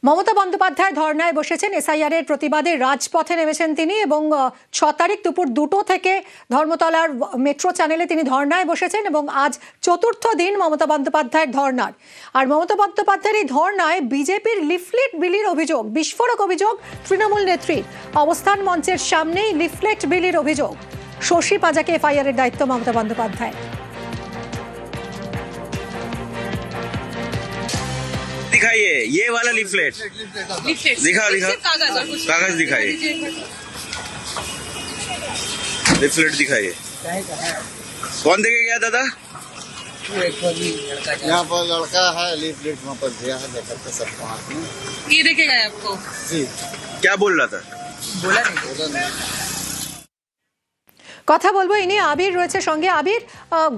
মমতা বন্দ্যোপাধ্যায় ধর্নায় বসেছেন। এসআইআর এর প্রতিবাদে রাজপথে নেমেছেন তিনি এবং 6 তারিখ দুপুর 2টো থেকে ধর্মতলার মেট্রো চ্যানেলে তিনি ধর্নায় বসেছেন এবং আজ চতুর্থ দিন মমতা বন্দ্যোপাধ্যায়ের ধর্নার। আর মমতা বন্দ্যোপাধ্যায়ের এই ধর্নায় বিজেপির লিফলেট বিলির অভিযোগ, বিস্ফোরক অভিযোগ তৃণমূল নেত্রীর। অবস্থান মঞ্চের সামনেই লিফলেট বিলির অভিযোগ। শশী পাজাকে এফআইআর এর দায়িত্ব মমতা বন্দ্যোপাধ্যায়। दिखाइए ये वाला लिफलेट दिखा कागज दिखाइए, लिफलेट दिखाइए। कौन देके गया दादा? यहाँ पर लड़का है, लिफलेट वहाँ पर दिया है, देखा था सबको हाथ में। ये देके गए आपको? जी। क्या बोल रहा था? बोला नहीं। কথা বলবো ইনি আবির রয়েছে সঙ্গে। আবির,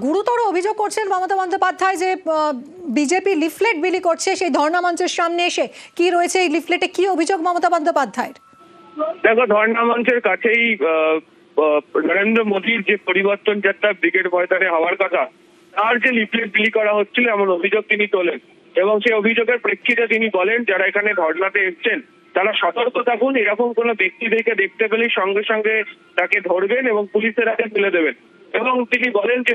গুরুতর অভিযোগ করছেন মমতা বন্দ্যোপাধ্যায় যে বিজেপি লিফলেট বিলি করছে সেই ধর্ণা মঞ্চের সামনে এসে। কি রয়েছে এই লিফলেটে, কি অভিযোগ মমতা বন্দ্যোপাধ্যায়ের? দেখো, ধর্ণা মঞ্চের কাছেই নরেন্দ্র মোদীর যে পরিবর্তন যাত্রা ব্রিগেড ময়দানে হওয়ার কথা, তার যে লিফলেট বিলি করা হচ্ছিল এমন অভিযোগ তিনি তোলেন এবং সেই অভিযোগের প্রেক্ষিতে তিনি বলেন যারা এখানে ধর্ণাতে এসছেন তারা সতর্ক থাকুন, এরকম কোনো ব্যক্তিদেরকে দেখতে পেলেই সঙ্গে সঙ্গে তাকে ধরবেন এবং পুলিশের হাতে তুলে দেবেন। এবং তিনি বলেন যে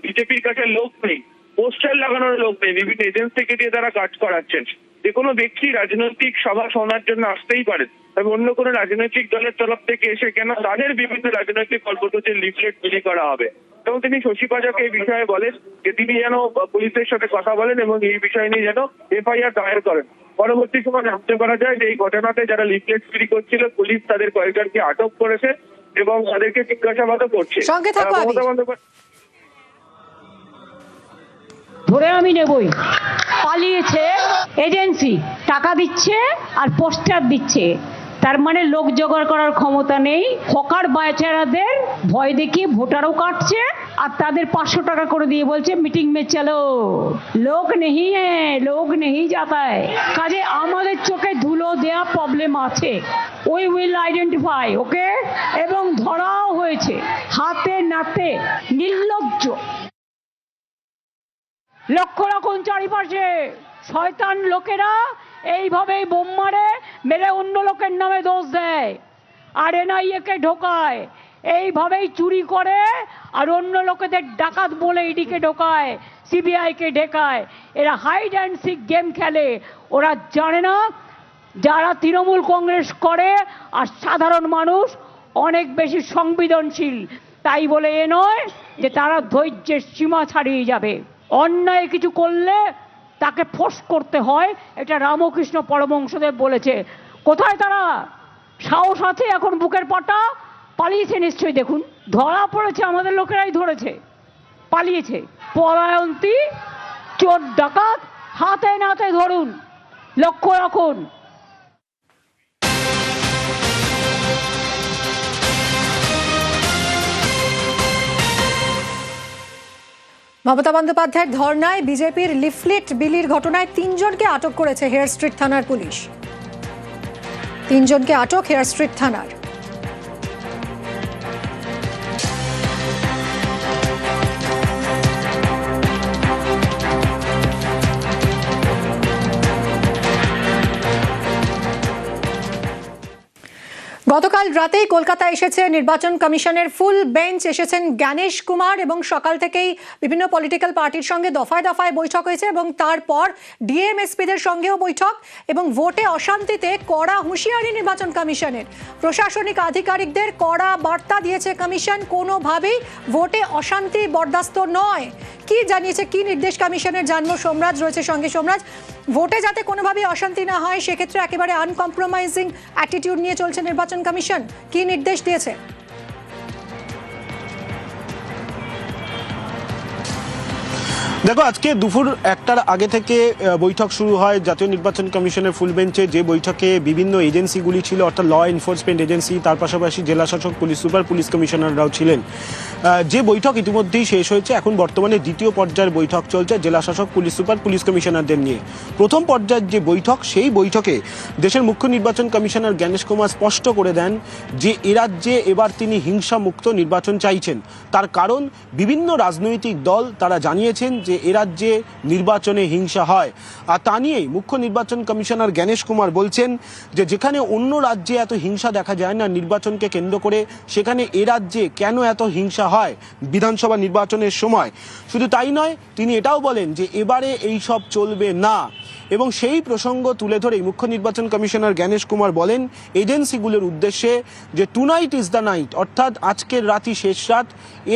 বিজেপির কাছে লোক নেই, পোস্টার লাগানোর লোক নেই, বিভিন্ন এজেন্সিকে দিয়ে তারা কাজ করাচ্ছেন। যে কোনো ব্যক্তি রাজনৈতিক সভা শোনার জন্য আসতেই পারেন, তবে অন্য কোনো রাজনৈতিক দলের তরফ থেকে এসে কেন তাদের বিভিন্ন রাজনৈতিক কর্মসূচির লিফলেট বিলি করা হবে। এবং তিনি শশী পাজাকে এই বিষয়ে বলেন যে তিনি যেন পুলিশের সাথে কথা বলেন এবং এই বিষয় নিয়ে যেন এফআইআর দায়ের করেন। পরবর্তী সময় জানতে পারা যায় যে এই ঘটনাতে যারা লিফলেট বিলি করছিল পুলিশ তাদের কয়েকজনকে আটক করেছে এবং তাদেরকে জিজ্ঞাসাবাদও করছে। ধরে আমি নেবই। পালিয়েছে এজেন্সি, টাকা দিচ্ছে আর পোস্টার দিচ্ছে, তার মানে লোক জোগাড় করার ক্ষমতা নেই। হকার বাচ্চারাদের ভয় দেখিয়ে ভোটারও কাটছে আর তাদের 500 টাকা করে দিয়ে বলছে মিটিং মে চলো, লোক নেই লোক নেই যাতা है। কাজে আমাদের চোখে ধুলো দেয়া প্রবলেম আছে, উই উইল আইডেন্টিফাই ওকে, এবং ধরাও হয়েছে হাতে নাতে। নির্লজ্জ, লক্ষ্য রাখুন চারিপাশে শয়তান লোকেরা এইভাবেই বোম মারে, মেরে অন্য লোকের নামে দোষ দেয় আর এনআইএ কে ঢোকায়, এইভাবেই চুরি করে আর অন্য লোকেদের ডাকাত বলে ইডিকে ঢোকায়, সিবিআই কে ঢেকায়। এরা হাইড অ্যান্ড সিক গেম খেলে। ওরা জানে না যারা তৃণমূল কংগ্রেস করে আর সাধারণ মানুষ অনেক বেশি সংবেদনশীল, তাই বলে এ নয় যে তারা ধৈর্যের সীমা ছাড়িয়ে যাবে। অন্যায় কিছু করলে তাকে ফোর্স করতে হয়, এটা রামকৃষ্ণ পরমহংসদেব বলেছে। কোথায় তারা? সাহস আছে এখন বুকের পাটা? পালিয়েছে নিশ্চয়ই। দেখুন, ধরা পড়েছে, আমাদের লোকেরাই ধরেছে, পালিয়েছে। পলায়ন্তী চোর ডাকাত হাতে নাতে ধরুন, লক্ষ্য রাখুন। মমতা বন্দ্যোপাধ্যায়ের ধর্নায় বিজেপির লিফলেট বিলির ঘটনায় 3 জনকে আটক করেছে হেয়ার স্ট্রিট থানার পুলিশ। 3 জনকে আটক হেয়ার স্ট্রিট থানার। গতকাল রাতেই কলকাতা এসেছে নির্বাচন কমিশনের ফুল বেঞ্চ। এসেছেন জ্ঞানেশ কুমার এবং সকাল থেকেই বিভিন্ন পলিটিক্যাল পার্টির সঙ্গে দফায় দফায় বৈঠক হয়েছে এবং তারপর ডিএমএসপিদের সঙ্গেও বৈঠক এবং ভোটে অশান্তিতে কড়া হুঁশিয়ারি নির্বাচন কমিশনের। প্রশাসনিক আধিকারিকদের কড়া বার্তা দিয়েছে কমিশন, কোনোভাবেই ভোটে অশান্তি বরদাস্ত নয়। কি জানিয়েছে, কি নির্দেশ কমিশনের জানবো। সোমরাজ রয়েছে সঙ্গে। সোমরাজ, ভোটে যাতে কোনোভাবেই অশান্তি না হয় সেক্ষেত্রে একেবারে আনকম্প্রোমাইজিং অ্যাটিটিউড নিয়ে চলছে নির্বাচন কমিশন, কি নির্দেশ দিয়েছে? দেখো, আজকে দুপুর 1টার আগে থেকে বৈঠক শুরু হয় জাতীয় নির্বাচন কমিশনের ফুল বেঞ্চে, যে বৈঠকে বিভিন্ন এজেন্সিগুলি ছিল, অর্থাৎ ল এনফোর্সমেন্ট এজেন্সি, তার পাশাপাশি জেলা শাসক, পুলিশ সুপার, পুলিশ কমিশনাররাও ছিলেন। যে বৈঠক ইতিমধ্যেই শেষ হয়েছে, এখন বর্তমানে দ্বিতীয় পর্যায়ের বৈঠক চলছে জেলা শাসক, পুলিশ সুপার, পুলিশ কমিশনারদের নিয়ে। প্রথম পর্যায়ের যে বৈঠক, সেই বৈঠকে দেশের মুখ্য নির্বাচন কমিশনার জ্ঞানেশ কুমার স্পষ্ট করে দেন যে এ রাজ্যে এবার তিনি হিংসামুক্ত নির্বাচন চাইছেন। তার কারণ বিভিন্ন রাজনৈতিক দল তারা জানিয়েছেন যে যে এ রাজ্যে নির্বাচনে হিংসা হয়। আর তা নিয়েই মুখ্য নির্বাচন কমিশনার জ্ঞানেশ কুমার বলছেন যে যেখানে অন্য রাজ্যে এত হিংসা দেখা যায় না নির্বাচনকে কেন্দ্র করে, সেখানে এ রাজ্যে কেন এত হিংসা হয় বিধানসভা নির্বাচনের সময়। শুধু তাই নয়, তিনি এটাও বলেন যে এবারে এই সব চলবে না। এবং সেই প্রসঙ্গ তুলে ধরেই মুখ্য নির্বাচন কমিশনার জ্ঞানেশ কুমার বলেন এজেন্সিগুলোর উদ্দেশ্যে যে টুনাইট ইজ দ্য নাইট, অর্থাৎ আজকের রাতই শেষ রাত,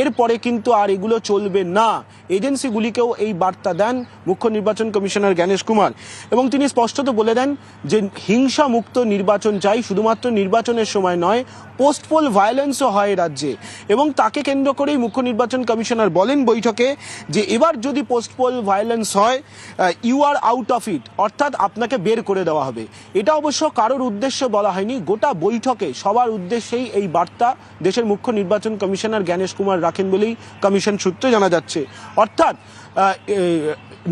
এরপরে কিন্তু আর এগুলো চলবে না। এজেন্সিগুলিকেও এই বার্তা দেন মুখ্য নির্বাচন কমিশনার জ্ঞানেশ কুমার। এবং তিনি স্পষ্টত বলে দেন যে হিংসা মুক্ত নির্বাচন চাই, শুধুমাত্র নির্বাচনের সময় নয়, পোস্টপোল ভায়োলেন্সও হয় রাজ্যে। এবং তাকে কেন্দ্র করেই মুখ্য নির্বাচন কমিশনার বলেন বৈঠকে যে এবার যদি পোস্টপোল ভায়োলেন্স হয় you are out of it, অর্থাৎ আপনাকে বের করে দেওয়া হবে। এটা অবশ্য কারোর উদ্দেশ্যে বলা হয়নি, গোটা বৈঠকে সবার উদ্দেশ্যেই এই বার্তা দেশের মুখ্য নির্বাচন কমিশনার জ্ঞানেশ কুমার রাখেন বলেই কমিশন সূত্রে জানা যাচ্ছে। অর্থাৎ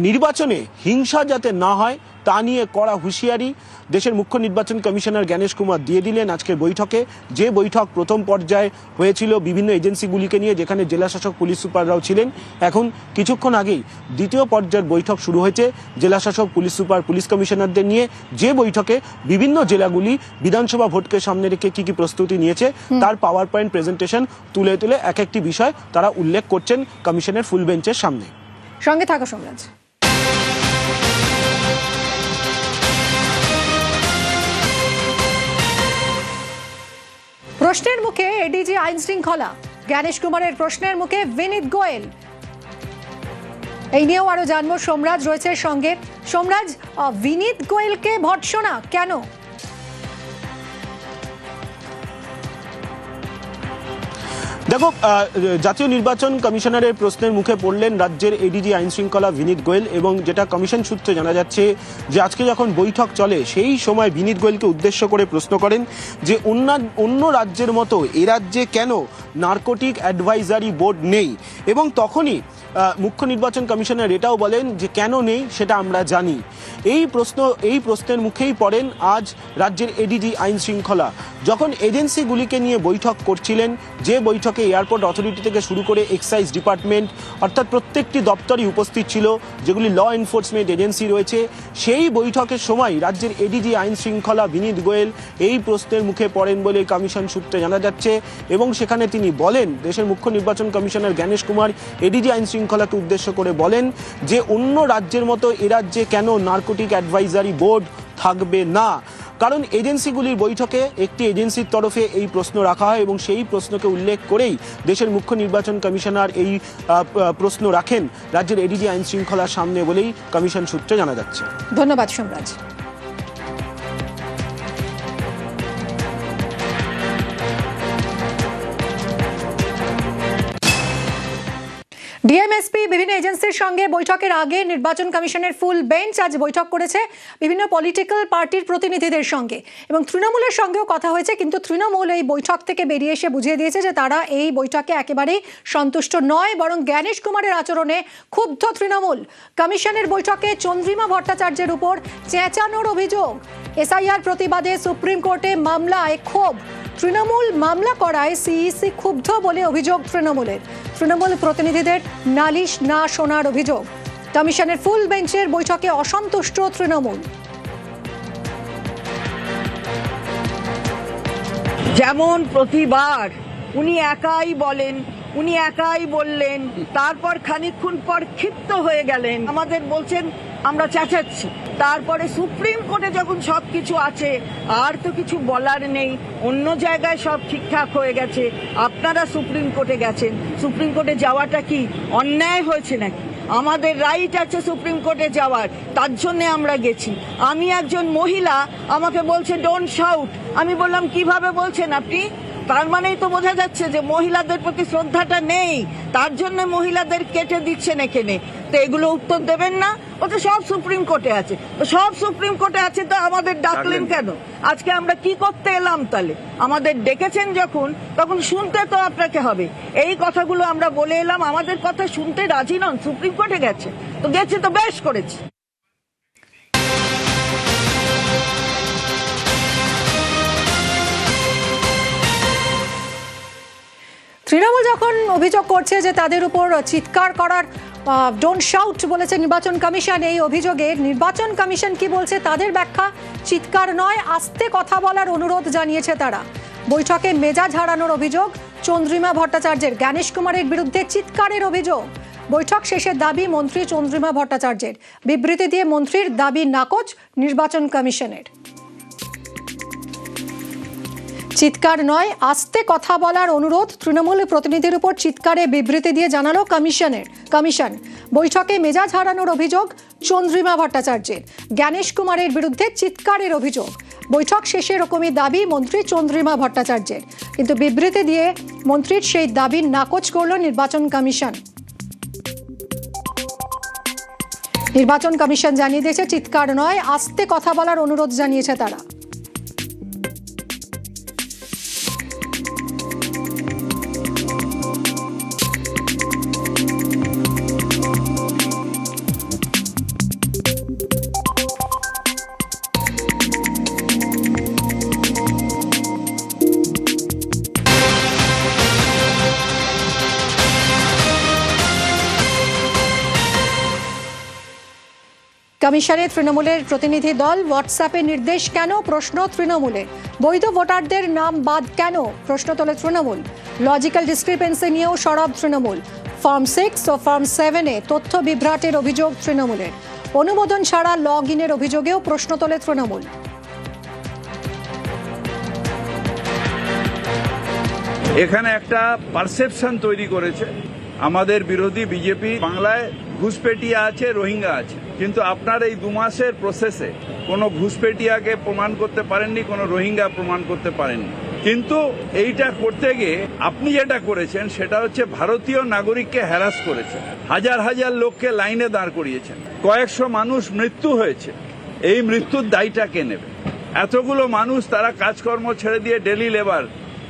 নির্বাচনে হিংসা যাতে না হয় তা নিয়ে কড়া হুঁশিয়ারি দেশের মুখ্য নির্বাচন কমিশনার জ্ঞানেশ কুমার দিয়ে দিলেন আজকের বৈঠকে। যে বৈঠক প্রথম পর্যায়ে হয়েছিল বিভিন্ন এজেন্সিগুলিকে নিয়ে, যেখানে জেলাশাসক পুলিশ সুপাররাও ছিলেন, এখন কিছুক্ষণ আগেই দ্বিতীয় পর্যায়ের বৈঠক শুরু হয়েছে জেলাশাসক, পুলিশ সুপার, পুলিশ কমিশনারদের নিয়ে, যে বৈঠকে বিভিন্ন জেলাগুলি বিধানসভা ভোটকে সামনে রেখে কি কি প্রস্তুতি নিয়েছে তার পাওয়ার পয়েন্ট প্রেজেন্টেশন তুলে তুলে এক একটি বিষয় তারা উল্লেখ করছেন কমিশনের ফুল বেঞ্চের সামনে। সঙ্গে থাকো সোমরাজ। প্রশ্নের মুখে এডিজি আইন শৃঙ্খলা, জ্ঞানেশ কুমারের প্রশ্নের মুখে বিনীত গোয়েল। এই নিয়েও আরো জানবো, সোমরাজ রয়েছে সঙ্গে। সোমরাজ, বিনীত গোয়েলকে ভর্ৎসনা কেন? দেখো, জাতীয় নির্বাচন কমিশনারের প্রশ্নের মুখে পড়লেন রাজ্যের এডিজি আইন শৃঙ্খলা বিনীত গোয়েল। এবং যেটা কমিশন সূত্রে জানা যাচ্ছে যে আজকে যখন বৈঠক চলে সেই সময় বিনীত গোয়েলকে উদ্দেশ্য করে প্রশ্ন করেন যে অন্য রাজ্যের মতো এ রাজ্যে কেন নার্কোটিক অ্যাডভাইজারি বোর্ড নেই। এবং তখনই মুখ্য নির্বাচন কমিশনার এটাও বলেন যে কেন নেই সেটা আমরা জানি। এই প্রশ্নের মুখেই পড়েন আজ রাজ্যের এডিজি আইন শৃঙ্খলা, যখন এজেন্সিগুলিকে নিয়ে বৈঠক করছিলেন, যে বৈঠকে এয়ারপোর্ট অথরিটি থেকে শুরু করে এক্সাইজ ডিপার্টমেন্ট, অর্থাৎ প্রত্যেকটি দপ্তরই উপস্থিত ছিল যেগুলি ল এনফোর্সমেন্ট এজেন্সি রয়েছে। সেই বৈঠকের সময় রাজ্যের এডিজি আইন শৃঙ্খলা বিনীত গোয়েল এই প্রশ্নের মুখে পড়েন বলে কমিশন সূত্রে জানা যাচ্ছে। এবং সেখানে তিনি বলেন, দেশের মুখ্য নির্বাচন কমিশনার জ্ঞানেশ কুমার এডিজি আইন শৃঙ্খলাকে উদ্দেশ্য করে বলেন যে অন্য রাজ্যের মতো এ রাজ্যে কেন নার্কোটিক অ্যাডভাইজারি বোর্ড থাকবে না। কারণ এজেন্সিগুলির বৈঠকে একটি এজেন্সির তরফে এই প্রশ্ন রাখা হয় এবং সেই প্রশ্নকে উল্লেখ করেই দেশের মুখ্য নির্বাচন কমিশনার এই প্রশ্ন রাখেন রাজ্যের এডিজি আইন শৃঙ্খলার সামনে বলেই কমিশন সূত্রে জানা যাচ্ছে। ধন্যবাদ সোমরাজ। ডিএমএসপি বিভিন্ন এজেন্সির সঙ্গে বৈঠকের আগে নির্বাচন কমিশনের ফুল বেঞ্চ আজ বৈঠক করেছে বিভিন্ন পলিটিক্যাল পার্টির প্রতিনিধিদের সঙ্গে এবং তৃণমূলের সঙ্গেও কথা হয়েছে। কিন্তু তৃণমূল এই বৈঠক থেকে বেরিয়ে এসে বুঝিয়ে দিয়েছে যে তারা এই বৈঠকে একেবারেই সন্তুষ্ট নয়, বরং জ্ঞানেশ কুমারের আচরণে ক্ষুব্ধ তৃণমূল। কমিশনের বৈঠকে চন্দ্রিমা ভট্টাচার্যের উপর চেঁচানোর অভিযোগ, এসআইআর প্রতিবাদে সুপ্রিম কোর্টে মামলায় ক্ষোভ। তৃণমূল মামলা করায় সিইসি ক্ষুব্ধ বলে অভিযোগ তৃণমূলের। তৃণমূল প্রতিনিধিদের নালিশ না শোনার অভিযোগ। কমিশনের ফুল বেঞ্চের বৈঠকে অসন্তুষ্ট তৃণমূল। যেমন প্রতিবার উনি একাই বলেন, উনি একাই বললেন, তারপর খানিকক্ষণ পর ক্ষিপ্ত হয়ে গেলেন, আমাদের বলছেন আমরা চেঁচাচ্ছি। তারপরে সুপ্রিম কোর্টে যখন সবকিছু আছে আর তো কিছু বলার নেই, অন্য জায়গায় সব ঠিকঠাক হয়ে গেছে, আপনারা সুপ্রিম কোর্টে গেছেন, সুপ্রিম কোর্টে যাওয়াটা কি অন্যায় হয়েছে নাকি? আমাদের রাইট আছে সুপ্রিম কোর্টে যাওয়ার, তার জন্য আমরা গেছি। আমি একজন মহিলা, আমাকে বলছে ডোন্ট শাউট। আমি বললাম কিভাবে বলছেন আপনি? তার মানেই তো বোঝা যাচ্ছে যে মহিলাদের প্রতি শ্রদ্ধাটা নেই, তার জন্য মহিলাদের কেটে দিচ্ছেন এখানে। তো এগুলো উত্তর দেবেন না? ও তো সব সুপ্রিম কোর্টে আছে, তো সব সুপ্রিম কোর্টে আছে তো আমাদের ডাকলেন কেন? আজকে আমরা কি করতে এলাম তাহলে? আমাদের ডেকেছেন যখন, তখন শুনতে তো আপনাকে হবে। এই কথাগুলো আমরা বলে এলাম, আমাদের কথা শুনতে রাজি নন, সুপ্রিম কোর্টে গেছে তো গেছে, তো বেশ করেছে। তৃণমূল যখন অভিযোগ করছে যে তাদের উপর চিৎকার করার ডোন্ট শাউট বলেছে নির্বাচন কমিশন। এই অভিযোগে নির্বাচন কমিশন কি বলছে তাদের ব্যাখ্যা, চিৎকার নয় আস্তে কথা বলার অনুরোধ জানিয়েছে তারা। বৈঠকে মেজাজ হারানোর অভিযোগ চন্দ্রিমা ভট্টাচার্যের, জ্ঞানেশ কুমারের বিরুদ্ধে চিৎকারের অভিযোগ। বৈঠক শেষে দাবি মন্ত্রী চন্দ্রিমা ভট্টাচার্যের, বিবৃতি দিয়ে মন্ত্রীর দাবি নাকচ নির্বাচন কমিশনের। চিৎকার নয় আস্তে কথা বলার অনুরোধ, তৃণমূল প্রতিনিধির উপর চিৎকারে বিবৃতি দিয়ে জানালো কমিশন। বৈঠকে মেজাজ হারানোর অভিযোগ চন্দ্রিমা ভট্টাচার্যের, জ্ঞানেশ কুমারের বিরুদ্ধে চিৎকারের অভিযোগ। বৈঠক শেষে এরকমই দাবি মন্ত্রী চন্দ্রিমা ভট্টাচার্যের, কিন্তু বিবৃতি দিয়ে মন্ত্রীর সেই দাবি নাকচ করল নির্বাচন কমিশন। নির্বাচন কমিশন জানিয়ে দিয়েছে চিৎকার নয় আস্তে কথা বলার অনুরোধ জানিয়েছে তারা। কমিশনে তৃণমূলের প্রতিনিধি দল, হোয়াটসঅ্যাপে নির্দেশ কেন, প্রশ্ন তৃণমূলের। বৈধ ভোটারদের নাম বাদ কেন, প্রশ্ন তোলে তৃণমূল। লজিক্যাল ডিসক্রিপেন্সি নিয়েও সরব তৃণমূল। ফর্ম 6 ও ফর্ম 7-এ তথ্য বিভ্রাটের অভিযোগ তৃণমূলের। অনুমোদন ছাড়া লগ ইনের অভিযোগেও প্রশ্ন তোলে তৃণমূল। এখানে একটা পারসেপশন তৈরি করেছে আমাদের বিরোধী বিজেপি, বাংলায় ঘুষপেটিয়া আছে, রোহিঙ্গা আছে, কিন্তু আপনার এই 2 মাসের প্রসেসে কোনো ঘুষপেটিয়াকে প্রমাণ করতে পারেননি, কোনো রোহিঙ্গা প্রমাণ করতে পারেননি। কিন্তু এইটা করতে গিয়ে আপনি যেটা করেছেন সেটা হচ্ছে ভারতীয় নাগরিককে হ্যারাস করেছেন, হাজার হাজার লোককে লাইনে দাঁড় করিয়েছেন, কয়েকশো মানুষ মৃত্যু হয়েছে। এই মৃত্যুর দায়টা কে নেবে? এতগুলো মানুষ তারা কাজকর্ম ছেড়ে দিয়ে ডেলি লেবার,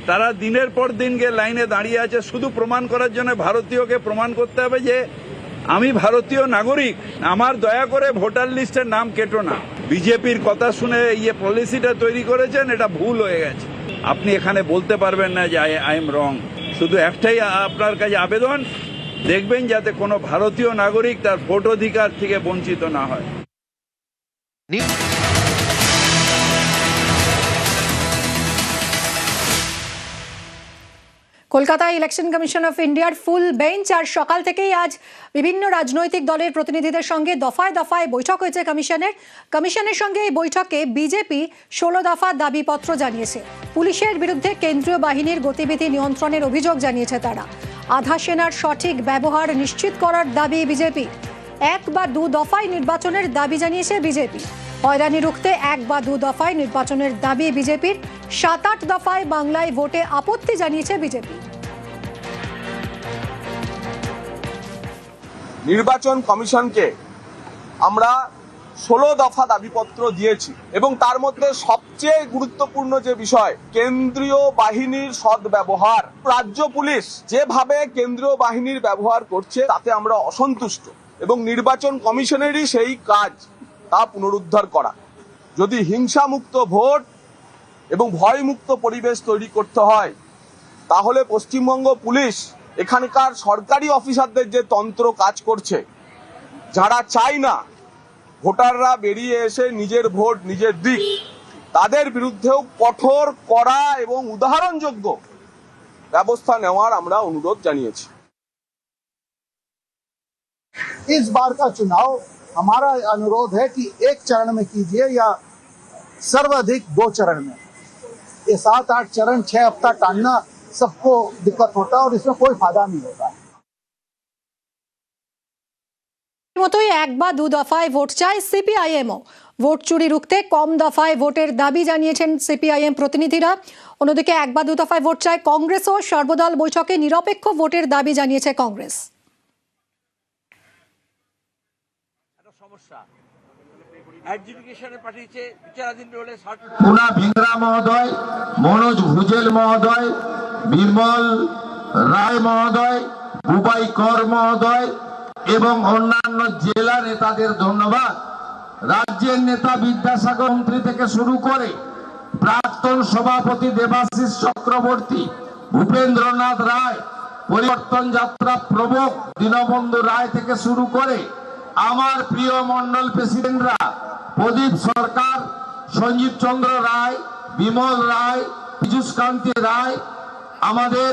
তারা দিনের পর দিন গিয়ে লাইনে দাঁড়িয়ে আছে শুধু প্রমাণ করার জন্য ভারতীয়কে প্রমাণ করতে হবে যে আমি ভারতীয় নাগরিক, আমার দয়া করে ভোটার লিস্টের নাম কেটো না। বিজেপির কথা শুনে এই পলিসিটা তৈরি করেছেন, এটা ভুল হয়ে গেছে। আপনি এখানে বলতে পারবেন না যে আই এম রং। শুধু একটাই আপনার কাছে আবেদন, দেখবেন যাতে কোনো ভারতীয় নাগরিক তার ভোট অধিকার থেকে বঞ্চিত না হয়। কলকাতায় ইলেকশন কমিশন অফ ইন্ডিয়ার ফুল বেঞ্চ, আর সকাল থেকেই আজ বিভিন্ন রাজনৈতিক দলের প্রতিনিধিদের সঙ্গে দফায় দফায় বৈঠক হয়েছে কমিশনের সঙ্গে। এই বৈঠকে বিজেপি 16 দফা দাবিপত্র জানিয়েছে। পুলিশের বিরুদ্ধে কেন্দ্রীয় বাহিনীর গতিবিধি নিয়ন্ত্রণের অভিযোগ জানিয়েছে তারা। আধা সেনার সঠিক ব্যবহার নিশ্চিত করার দাবি বিজেপি। 1 বা 2 দফায় নির্বাচনের দাবি জানিয়েছে বিজেপি। হয়রানি রুখতে 1 বা 2 দফায় নির্বাচনের দাবি বিজেপির। 7-8 দফায় বাংলায় ভোটে আপত্তি জানিয়েছে বিজেপি। নির্বাচন কমিশনকে আমরা 16 দফা দাবিপত্র দিয়েছি এবং তার মধ্যে সবচেয়ে গুরুত্বপূর্ণ যে বিষয় কেন্দ্রীয় বাহিনীর সদ্ব্যবহার। রাজ্য পুলিশ যেভাবে কেন্দ্রীয় বাহিনীর ব্যবহার করছে তাতে আমরা অসন্তুষ্ট এবং নির্বাচন কমিশনেরই সেই কাজ তা পুনরুদ্ধার করা। যদি হিংসামুক্ত ভোট এবং ভয়মুক্ত পরিবেশ তৈরি করতে হয় তাহলে পশ্চিমবঙ্গ পুলিশ এখানকার সরকারি অফিসারদের যে তন্ত্র কাজ করছে, যারা চায় না ভোটাররা বেরিয়ে এসে নিজের ভোট নিজের দিক, তাদের বিরুদ্ধেও কঠোর, কড়া এবং উদাহরণযোগ্য ব্যবস্থা নেওয়ার আমরা অনুরোধ জানিয়েছি। इस बार का चुनाव हमारा अनुरोध है कि 1 चरण में कीजिए या सर्वाधिक 2 चरण में। ये 7-8 चरण 6 हफ्ता टालना सबको दिक्कत होता है और इसमें कोई फायदा नहीं होता। মতোই 1 বা 2 দফায় ভোট চায় সিপিআইএমও। ভোট চুরি রুখতে কম দফায় ভোটের দাবি জানিয়েছেন সিপিআইএম প্রতিনিধিরা। অন্যদিকে 1 বা 2 দফায় ভোট চায় কংগ্রেসও। সর্বদল বৈঠকে নিরপেক্ষ ভোটের দাবি জানিয়েছে কংগ্রেস। পুনা ভিংরা মহোদয়, মনোজ ভুজেল মহোদয়, বিমল রায় মহোদয়, বুবাই কর মহোদয় এবং অন্যান্য জেলা নেতাদের ধন্যবাদ। রাজ্যের নেতা বিদ্যাসাগর মন্ত্রী থেকে শুরু করে প্রাক্তন সভাপতি দেবাশিস চক্রবর্তী, ভূপেন্দ্রনাথ রায়, পরিবর্তন যাত্রা প্রবক দীনবন্ধু রায় থেকে শুরু করে আমার প্রিয় মন্ডল প্রেসিডেন্টরা প্রদীপ সরকার, সঞ্জীব চন্দ্র রায়, বিমল রায়, পীযূষ কান্তি রায়, আমাদের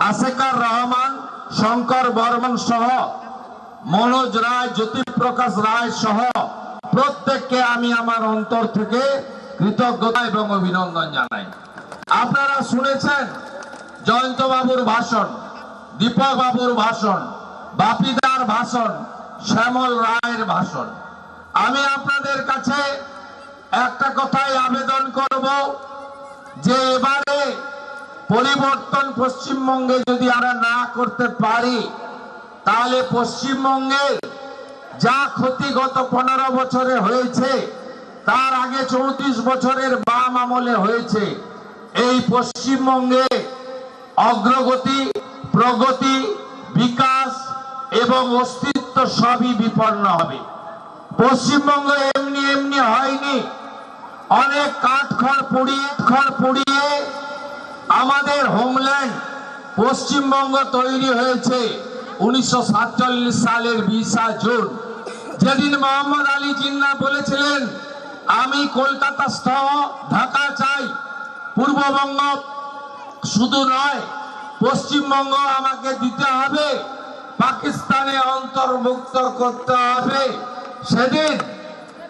আশেকার রহমান, শঙ্কর বর্মন সহ মনোজ রায়, জ্যোতিপ্রকাশ রায় সহ প্রত্যেককে আমি আমার অন্তর থেকে কৃতজ্ঞতা এবং অভিনন্দন জানাই। আপনারা শুনেছেন জয়ন্ত বাবুর ভাষণ, দীপক বাবুর ভাষণ, বাপিদার ভাষণ, শ্যামল রায়ের ভাষণ। আমি আপনাদের কাছে একটা কথাই আবেদন করব যে এবারে পরিবর্তন পশ্চিমবঙ্গে যদি আমরা না করতে পারি তাহলে পশ্চিমবঙ্গে যা ক্ষতি গত 15 বছরে হয়েছে, তার আগে 34 বছরের বাম আমলে হয়েছে, এই পশ্চিমবঙ্গে অগ্রগতি, প্রগতি, বিকাশ এবং অস্তিত্ব সবই বিপন্ন হবে। পশ্চিমবঙ্গ এমনি এমনি হয়নি। অনেক কাঠখড় পুড়িয়ে আমাদের হোমল্যান্ড পশ্চিমবঙ্গ তৈরি হয়েছে 1947 সালের 20 জুন, যেদিন মোহাম্মদ আলী জিন্নাহ বলেছিলেন আমি কলকাতা সহ ঢাকা চাই, পূর্ববঙ্গ শুধু নয় পশ্চিমবঙ্গ আমাকে দিতে হবে, পাকিস্তানে অন্তর্ভুক্ত করতে হবে। সেদিন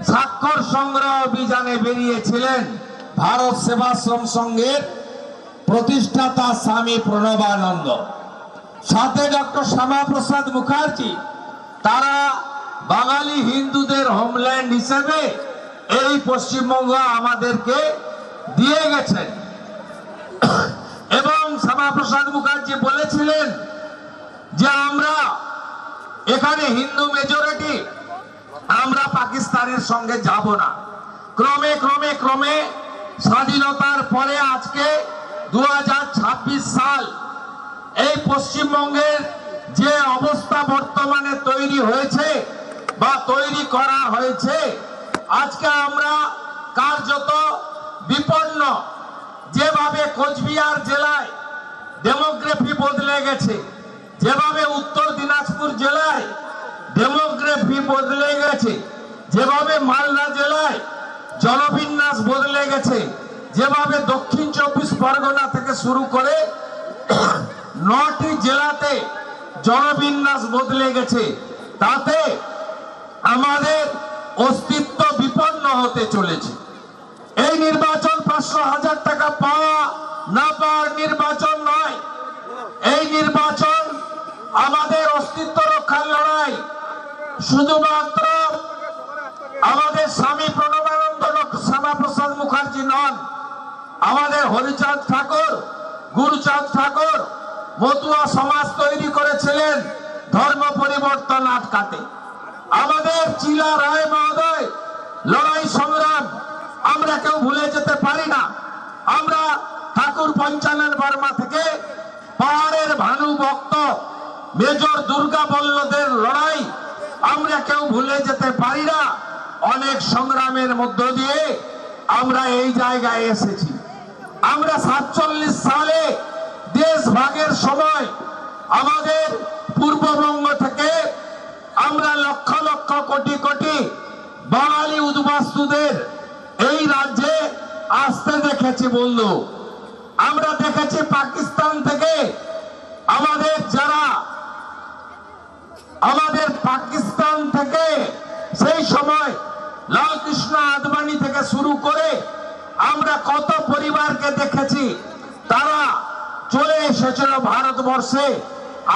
স্বাক্ষর সংগ্রহ অভিযানে বেরিয়েছিলেন ভারত সেবাশ্রম সংঘের প্রতিষ্ঠাতা স্বামী প্রণবানন্দ, সাথে ডক্টর শ্যামাপ্রসাদ মুখার্জি। তারা বাঙালি হিন্দুদের হোমল্যান্ড হিসেবে এই পশ্চিমবঙ্গ আমাদেরকে দিয়ে গেছেন। এবং শ্যামাপ্রসাদ মুখার্জি বলেছিলেন যে আমরা এখানে হিন্দু মেজরিটি, আমরা পাকিস্তানের সঙ্গে যাব না। ক্রমে ক্রমে ক্রমে স্বাধীনতার পরে আজকে 2026 সাল, এই পশ্চিমবঙ্গের যে অবস্থা বর্তমানে তৈরি হয়েছে বা তৈরি করা হয়েছে, আজকে আমরা কার্যত বিপন্ন। যেভাবে কোচবিহার জেলায় ডেমোগ্রাফি বদলে গেছে, যেভাবে উত্তর দিনাজপুর জেলায় ডেমোগ্রাফি বদলে গেছে, যেভাবে মালদা জেলায় জনবিন্যাস বদলে গেছে, যেভাবে দক্ষিণ 24 পরগনা থেকে শুরু করে 9টি জেলাতে জনবিন্যাস বদলে গেছে, তাতে আমাদের অস্তিত্ব বিপন্ন হতে চলেছে। এই নির্বাচন 500,000 টাকা পাওয়া না পাওয়ার নির্বাচন নয়, এই নির্বাচন আমাদের অস্তিত্ব রক্ষার লড়াই। শুধুমাত্র আমাদের স্বামী প্রণবানন্দ, শ্যামাপ্রসাদ মুখার্জি নন, আমাদের হরিচাঁদ ঠাকুর, গুরুচাঁদ ঠাকুর মতুয়া সমাজ তৈরি করেছিলেন ধর্ম পরিবর্তন আটকাতে। আমাদের চিলা রায় মহোদয় লড়াই সংগ্রাম আমরা কেউ ভুলে যেতে পারি না। আমরা ঠাকুর পঞ্চানন বর্মা থেকে পাহাড়ের ভানু ভক্ত মেজর দুর্গা বল্লদের লড়াই আমরা কেউ ভুলে যেতে পারি না। অনেক সংগ্রামের মধ্য দিয়ে আমরা এই জায়গায় এসেছি। আমরা 47 সালে দেশ ভাগের সময় আমাদের পূর্ববঙ্গ থেকে আমরা লক্ষ লক্ষ কোটি কোটি বাঙালি উদ্বাস্তুদের এই রাজ্যে আসতে দেখেছি বন্ধু। আমরা দেখেছি পাকিস্তান থেকে আমাদের পাকিস্তান থেকে সেই সময় লালকৃষ্ণ আদবানি থেকে শুরু করে আমরা কত পরিবারকে দেখেছি, তারা চলে এসেছিল ভারতবর্ষে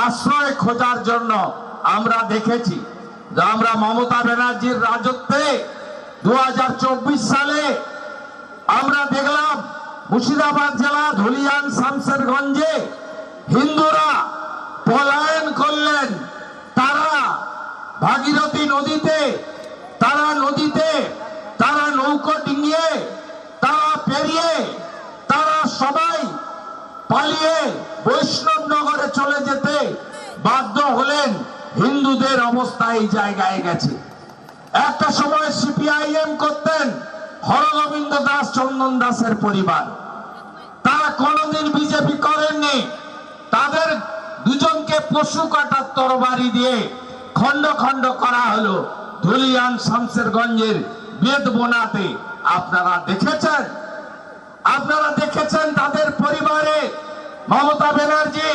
আশ্রয় খোঁজার জন্য। আমরা দেখেছি যে আমরা মমতা ব্যানার্জির রাজত্বে 2024 সালে আমরা দেখলাম মুর্শিদাবাদ জেলা ধুলিয়ান শামশেরগঞ্জে হিন্দুরা পলায়ন করলেন। তারা ভাগীরথী নদীতে তারা নৌকো ডিঙিয়ে তারা পেরিয়ে তারা সবাই পালিয়ে বৈষ্ণবনগরে চলে যেতে বাধ্য হলেন। হিন্দুদের অবস্থা এই জায়গায় গেছে। একটা সময় সিপিআইএম করতেন হরগোবিন্দ দাস, চন্দন দাসের পরিবার, তারা কোনোদিন বিজেপি করেননি। তাদের দুজনকে পশু কাটার তরবারি দিয়ে খন্ড খন্ড করা হলো ধুলিয়ান শামসেরগঞ্জের বেদবোনাতে। আপনারা দেখেছেন তাদের পরিবারে মমতা ব্যানার্জি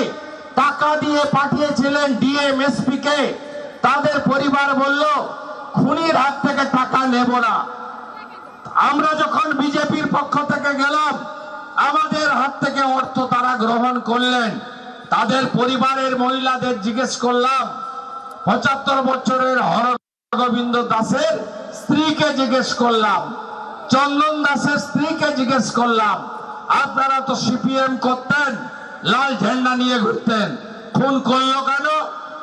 টাকা দিয়ে পাঠিয়েছিলেন ডিএমএসপি কে। তাদের পরিবার বলল খুনির হাত থেকে টাকা নেব না। আমরা যখন বিজেপির পক্ষ থেকে গেলাম আমাদের হাত থেকে অর্থ তারা গ্রহণ করলেন। তাদের পরিবারের মহিলাদের জিজ্ঞেস করলাম, 75 বছরের হরগোবিন্দ দাসের স্ত্রীকে জিজ্ঞেস করলাম, চন্দন দাসের স্ত্রীকে জিজ্ঞেস করলাম, আপনারা তো সিপিএম করতেন, লাল ঝান্ডা নিয়ে ঘুরতেন, খুন করলো কেন?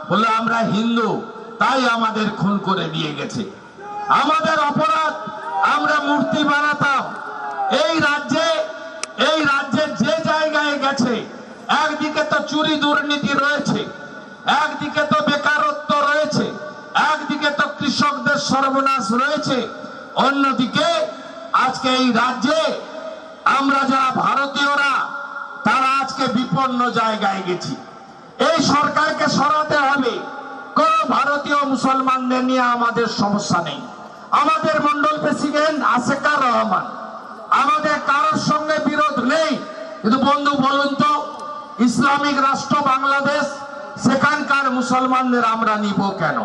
বলে আমরা হিন্দু তাই আমাদের খুন করে নিয়ে গেছে। আমাদের অপরাধ, আমরা মূর্তি বানাতাম। এই রাজ্যে যে জায়গায় গেছে, একদিকে তো চুরি দুর্নীতি রয়েছে, একদিকে তো বেকারত্ব রয়েছে, একদিকে তো কৃষকদের সর্বনাশ রয়েছে, অন্যদিকে আজকে এই রাজ্যে আমরা যারা ভারতীয়রা তারা আজকে বিপন্ন জায়গায় গেছি। এই সরকারকে সরাতে হবে। কোন ভারতীয় মুসলমানদের নিয়ে আমাদের সমস্যা নেই। আমাদের মন্ডল প্রেসিডেন্ট আশেকার রহমান, আমাদের কারোর সঙ্গে বিরোধ নেই। কিন্তু বন্ধু বলুন তো, ইসলামিক রাষ্ট্র বাংলাদেশ, সেখানকার মুসলমানদের আমরা নিব কেন?